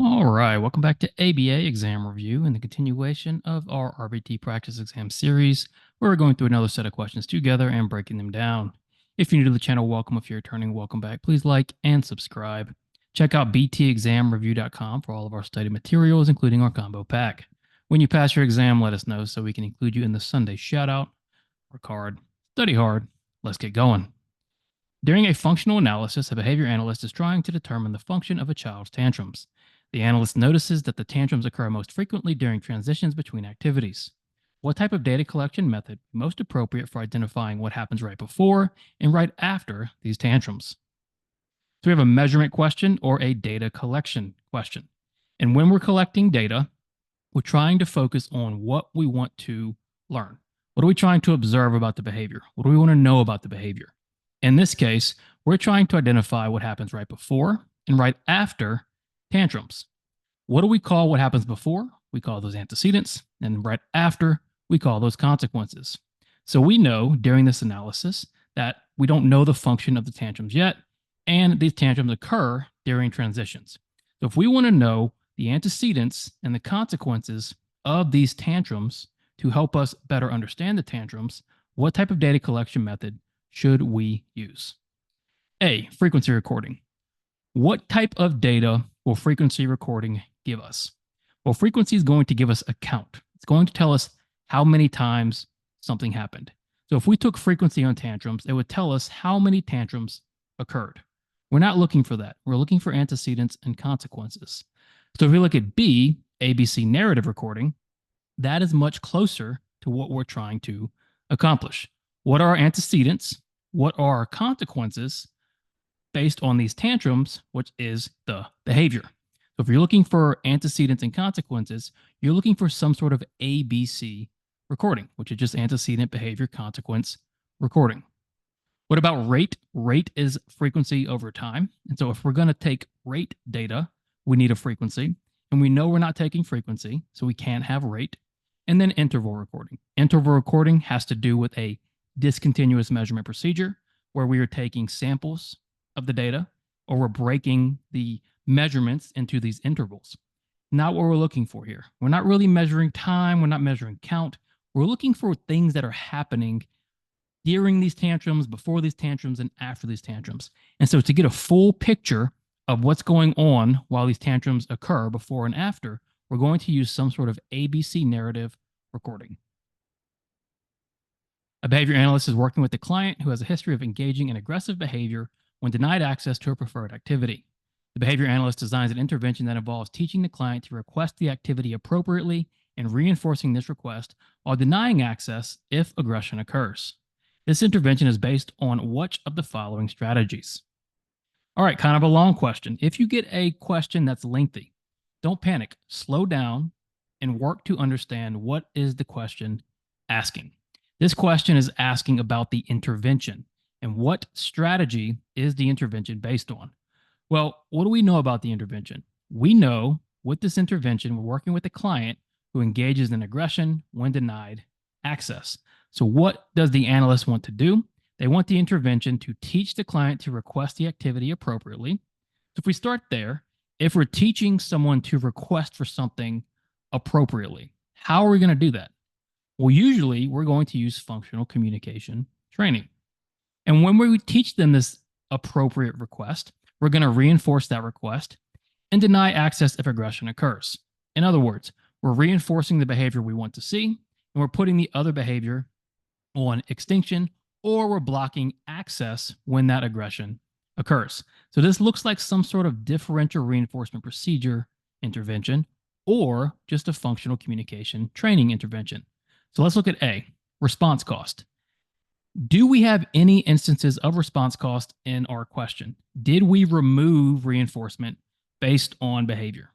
All right, welcome back to ABA exam review and the continuation of our RBT practice exam series, where we're going through another set of questions together and breaking them down. If you're new to the channel, welcome. If you're returning, welcome back. Please like and subscribe. Check out btexamreview.com for all of our study materials, including our combo pack. When you pass your exam, let us know so we can include you in the Sunday shoutout. Work hard, study hard. Let's get going. During a functional analysis, a behavior analyst is trying to determine the function of a child's tantrums. The analyst notices that the tantrums occur most frequently during transitions between activities. What type of data collection method is most appropriate for identifying what happens right before and right after these tantrums? So we have a measurement question or a data collection question. And when we're collecting data, we're trying to focus on what we want to learn. What are we trying to observe about the behavior? What do we want to know about the behavior? In this case, we're trying to identify what happens right before and right after tantrums. What do we call what happens before? We call those antecedents, and right after, we call those consequences. So we know during this analysis that we don't know the function of the tantrums yet, and these tantrums occur during transitions. So if we want to know the antecedents and the consequences of these tantrums to help us better understand the tantrums, what type of data collection method should we use? A, frequency recording. What type of data will frequency recording give us? Well, frequency is going to give us a count. It's going to tell us how many times something happened. So if we took frequency on tantrums, it would tell us how many tantrums occurred. We're not looking for that. We're looking for antecedents and consequences. So if we look at B, ABC narrative recording, that is much closer to what we're trying to accomplish. What are our antecedents? What are our consequences based on these tantrums, which is the behavior? So if you're looking for antecedents and consequences, you're looking for some sort of ABC recording, which is just antecedent, behavior, consequence recording. What about rate? Rate is frequency over time. And so if we're going to take rate data, we need a frequency. And we know we're not taking frequency, so we can't have rate. And then interval recording. Interval recording has to do with a discontinuous measurement procedure where we are taking samples of the data or we're breaking the measurements into these intervals. Not what we're looking for here. We're not really measuring time. We're not measuring count. We're looking for things that are happening during these tantrums, before these tantrums, and after these tantrums. And so to get a full picture of what's going on while these tantrums occur before and after, we're going to use some sort of ABC narrative recording. A behavior analyst is working with the client who has a history of engaging in aggressive behavior when denied access to a preferred activity. The behavior analyst designs an intervention that involves teaching the client to request the activity appropriately and reinforcing this request while denying access if aggression occurs. This intervention is based on which of the following strategies? All right, kind of a long question. If you get a question that's lengthy, don't panic. Slow down and work to understand what is the question asking. This question is asking about the intervention and what strategy is the intervention based on? Well, what do we know about the intervention? We know with this intervention, we're working with a client who engages in aggression when denied access. So what does the analyst want to do? They want the intervention to teach the client to request the activity appropriately. So if we start there, if we're teaching someone to request for something appropriately, how are we going to do that? Well, usually we're going to use functional communication training. And when we teach them this appropriate request, we're going to reinforce that request and deny access if aggression occurs. In other words, we're reinforcing the behavior we want to see, and we're putting the other behavior on extinction, or we're blocking access when that aggression occurs. So this looks like some sort of differential reinforcement procedure intervention or just a functional communication training intervention. So let's look at A, response cost. Do we have any instances of response cost in our question? Did we remove reinforcement based on behavior?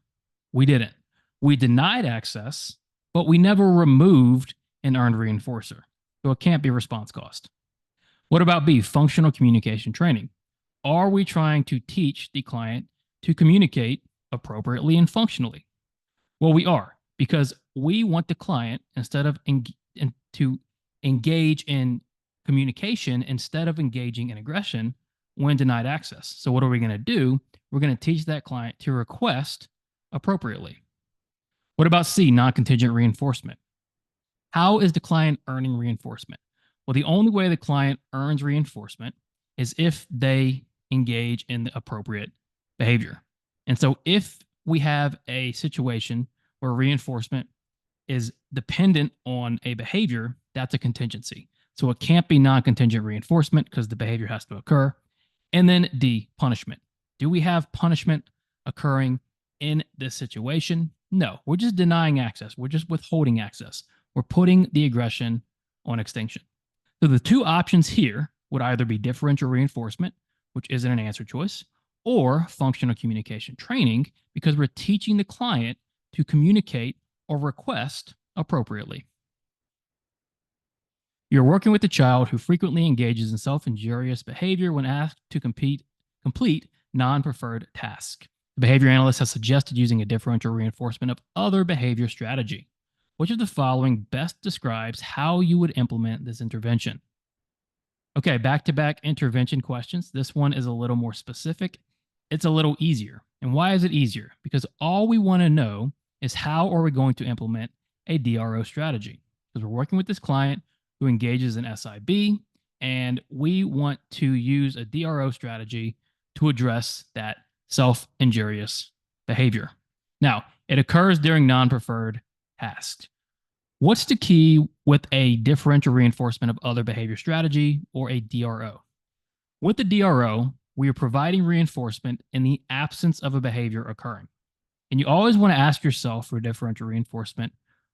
We didn't. We denied access, but we never removed an earned reinforcer. So it can't be response cost. What about B, functional communication training? Are we trying to teach the client to communicate appropriately and functionally? Well, we are, because we want the client, instead of to engage in communication instead of engaging in aggression when denied access. So what are we going to do? We're going to teach that client to request appropriately. What about C, non-contingent reinforcement? How is the client earning reinforcement? Well, the only way the client earns reinforcement is if they engage in the appropriate behavior. And so if we have a situation where reinforcement is dependent on a behavior, that's a contingency. So it can't be non-contingent reinforcement because the behavior has to occur. And then D, punishment. Do we have punishment occurring in this situation? No, we're just denying access. We're just withholding access. We're putting the aggression on extinction. So the two options here would either be differential reinforcement, which isn't an answer choice, or functional communication training, because we're teaching the client to communicate or request appropriately. You're working with a child who frequently engages in self-injurious behavior when asked to complete non-preferred tasks. The behavior analyst has suggested using a differential reinforcement of other behavior strategy. Which of the following best describes how you would implement this intervention? Okay, back-to-back intervention questions. This one is a little more specific. It's a little easier. And why is it easier? Because all we want to know is how are we going to implement a DRO strategy? Because we're working with this client who engages in SIB, and we want to use a DRO strategy to address that self-injurious behavior. Now, it occurs during non-preferred tasks. What's the key with a differential reinforcement of other behavior strategy, or a DRO? With the DRO, we are providing reinforcement in the absence of a behavior occurring. And you always want to ask yourself for differential reinforcement,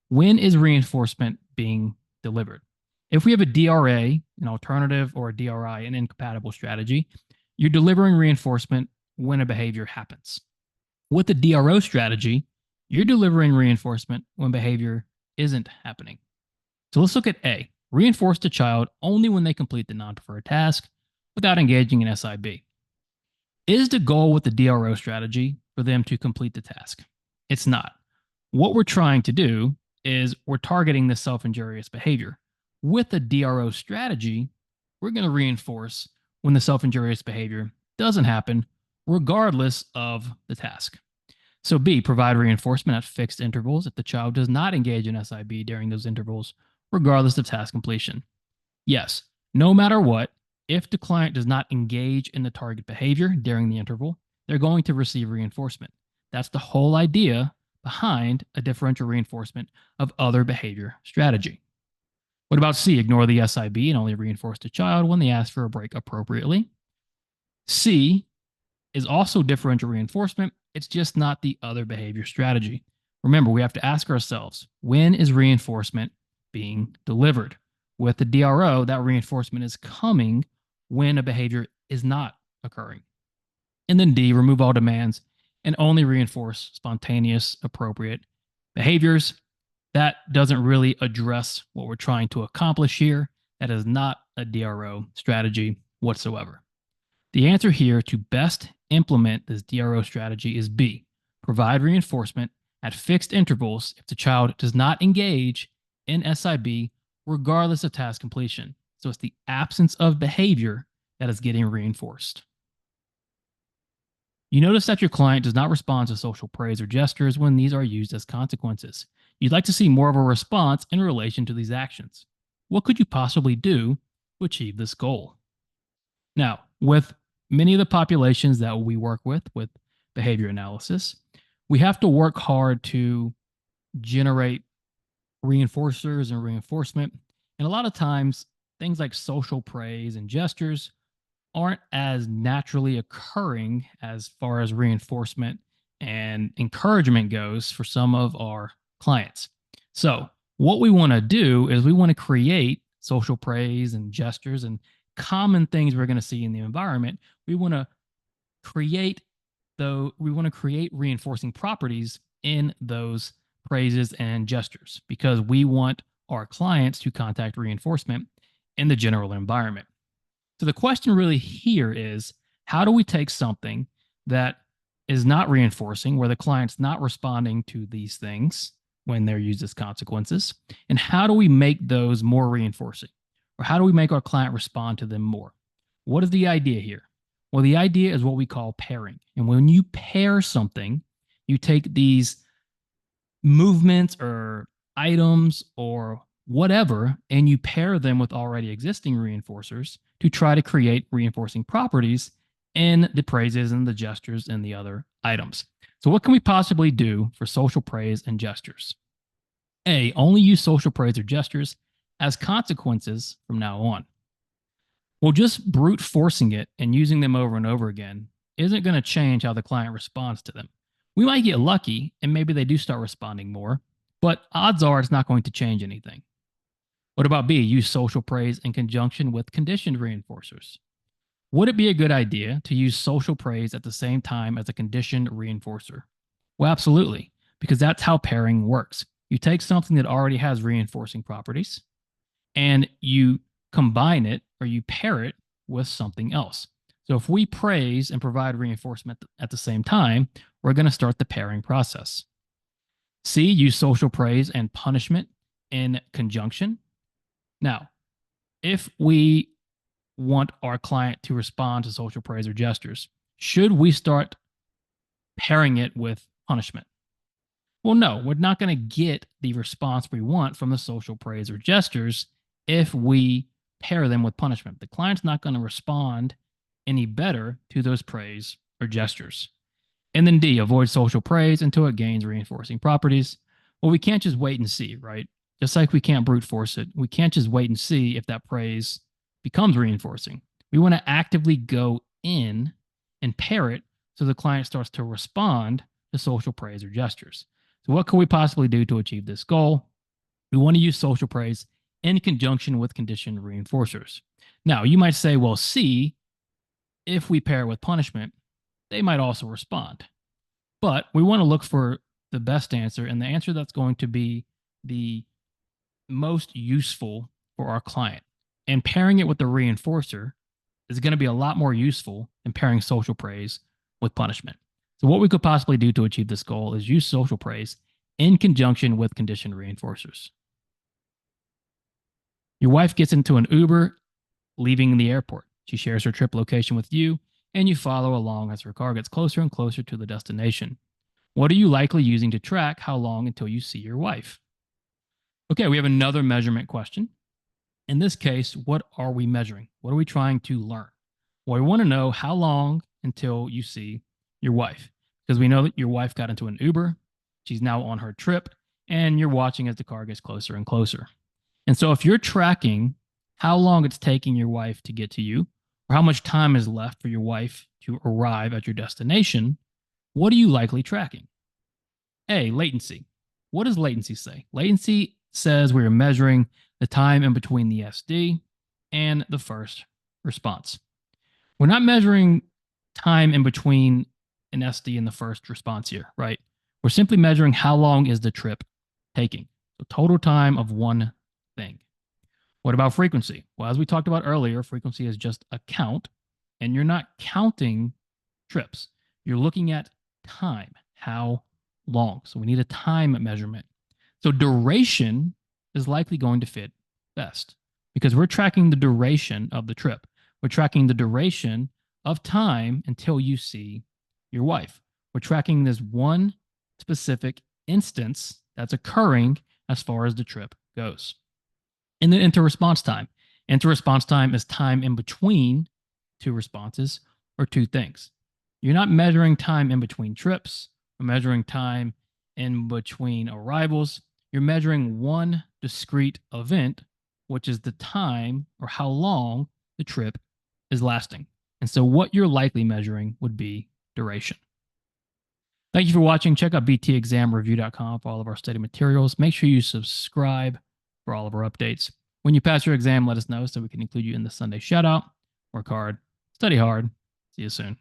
when is reinforcement being delivered? If we have a DRA, an alternative, or a DRI, an incompatible strategy, you're delivering reinforcement when a behavior happens. With the DRO strategy, you're delivering reinforcement when behavior isn't happening. So let's look at A. Reinforce the child only when they complete the non-preferred task without engaging in SIB. Is the goal with the DRO strategy for them to complete the task? It's not. What we're trying to do is we're targeting the self-injurious behavior. With the DRO strategy, we're going to reinforce when the self-injurious behavior doesn't happen, regardless of the task. So B, provide reinforcement at fixed intervals if the child does not engage in SIB during those intervals, regardless of task completion. Yes, no matter what, if the client does not engage in the target behavior during the interval, they're going to receive reinforcement. That's the whole idea behind a differential reinforcement of other behavior strategy. What about C, ignore the SIB and only reinforce the child when they ask for a break appropriately? C is also differential reinforcement. It's just not the other behavior strategy. Remember, we have to ask ourselves, when is reinforcement being delivered? With the DRO, that reinforcement is coming when a behavior is not occurring. And then D, remove all demands and only reinforce spontaneous, appropriate behaviors. That doesn't really address what we're trying to accomplish here. That is not a DRO strategy whatsoever. The answer here to best implement this DRO strategy is B, provide reinforcement at fixed intervals if the child does not engage in SIB, regardless of task completion. So it's the absence of behavior that is getting reinforced. You notice that your client does not respond to social praise or gestures when these are used as consequences. You'd like to see more of a response in relation to these actions. What could you possibly do to achieve this goal? Now, with many of the populations that we work with behavior analysis, we have to work hard to generate reinforcers and reinforcement. And a lot of times, things like social praise and gestures aren't as naturally occurring as far as reinforcement and encouragement goes for some of our clients. So, what we want to do is we want to create social praise and gestures and common things we're going to see in the environment. We want to create reinforcing properties in those praises and gestures because we want our clients to contact reinforcement in the general environment. So the question really here is, how do we take something that is not reinforcing, where the client's not responding to these things when they're used as consequences, and how do we make those more reinforcing? Or how do we make our client respond to them more? What is the idea here? Well, the idea is what we call pairing. And when you pair something, You take these movements or items or whatever, and you pair them with already existing reinforcers to try to create reinforcing properties in the praises and the gestures and the other items. So, what can we possibly do for social praise and gestures? A, only use social praise or gestures as consequences from now on. Well, just brute forcing it and using them over and over again isn't going to change how the client responds to them. We might get lucky and maybe they do start responding more, but odds are it's not going to change anything. What about B? Use social praise in conjunction with conditioned reinforcers. Would it be a good idea to use social praise at the same time as a conditioned reinforcer? Well, absolutely, because that's how pairing works. You take something that already has reinforcing properties and you combine it or you pair it with something else. So if we praise and provide reinforcement at the same time, we're going to start the pairing process. C, use social praise and punishment in conjunction. Now, if we want our client to respond to social praise or gestures, should we start pairing it with punishment? Well, no, we're not going to get the response we want from the social praise or gestures if we pair them with punishment. The client's not going to respond any better to those praise or gestures. And then D, avoid social praise until it gains reinforcing properties. Well, we can't just wait and see, right? Just like we can't brute force it, we can't just wait and see if that praise becomes reinforcing. We want to actively go in and pair it so the client starts to respond to social praise or gestures. So, what can we possibly do to achieve this goal? We want to use social praise in conjunction with conditioned reinforcers. Now, you might say, well, C, if we pair it with punishment, they might also respond. But we want to look for the best answer and the answer that's going to be the most useful for our client. And pairing it with the reinforcer is going to be a lot more useful than pairing social praise with punishment. So, what we could possibly do to achieve this goal is use social praise in conjunction with conditioned reinforcers. Your wife gets into an Uber leaving the airport. She shares her trip location with you, and you follow along as her car gets closer and closer to the destination. What are you likely using to track how long until you see your wife? Okay, we have another measurement question. In this case, what are we measuring? What are we trying to learn? Well, we want to know how long until you see your wife, because we know that your wife got into an Uber. She's now on her trip, and you're watching as the car gets closer and closer. And so if you're tracking how long it's taking your wife to get to you, or how much time is left for your wife to arrive at your destination, what are you likely tracking? A, latency. What does latency say? Latency says we are measuring the time in between the SD and the first response. We're not measuring time in between an SD and the first response here, right? We're simply measuring how long is the trip taking. So total time of one thing. What about frequency? Well, as we talked about earlier, frequency is just a count, and you're not counting trips. You're looking at time, how long. So we need a time measurement. So duration is likely going to fit best because we're tracking the duration of the trip. We're tracking the duration of time until you see your wife. We're tracking this one specific instance that's occurring as far as the trip goes. And then inter-response time. Inter-response time is time in between two responses or two things. You're not measuring time in between trips or measuring time in between arrivals. You're measuring one discrete event, which is the time or how long the trip is lasting. And so what you're likely measuring would be duration. Thank you for watching. Check out btexamreview.com for all of our study materials. Make sure you subscribe for all of our updates. When you pass your exam, let us know so we can include you in the Sunday shout out. Work hard, study hard. See you soon.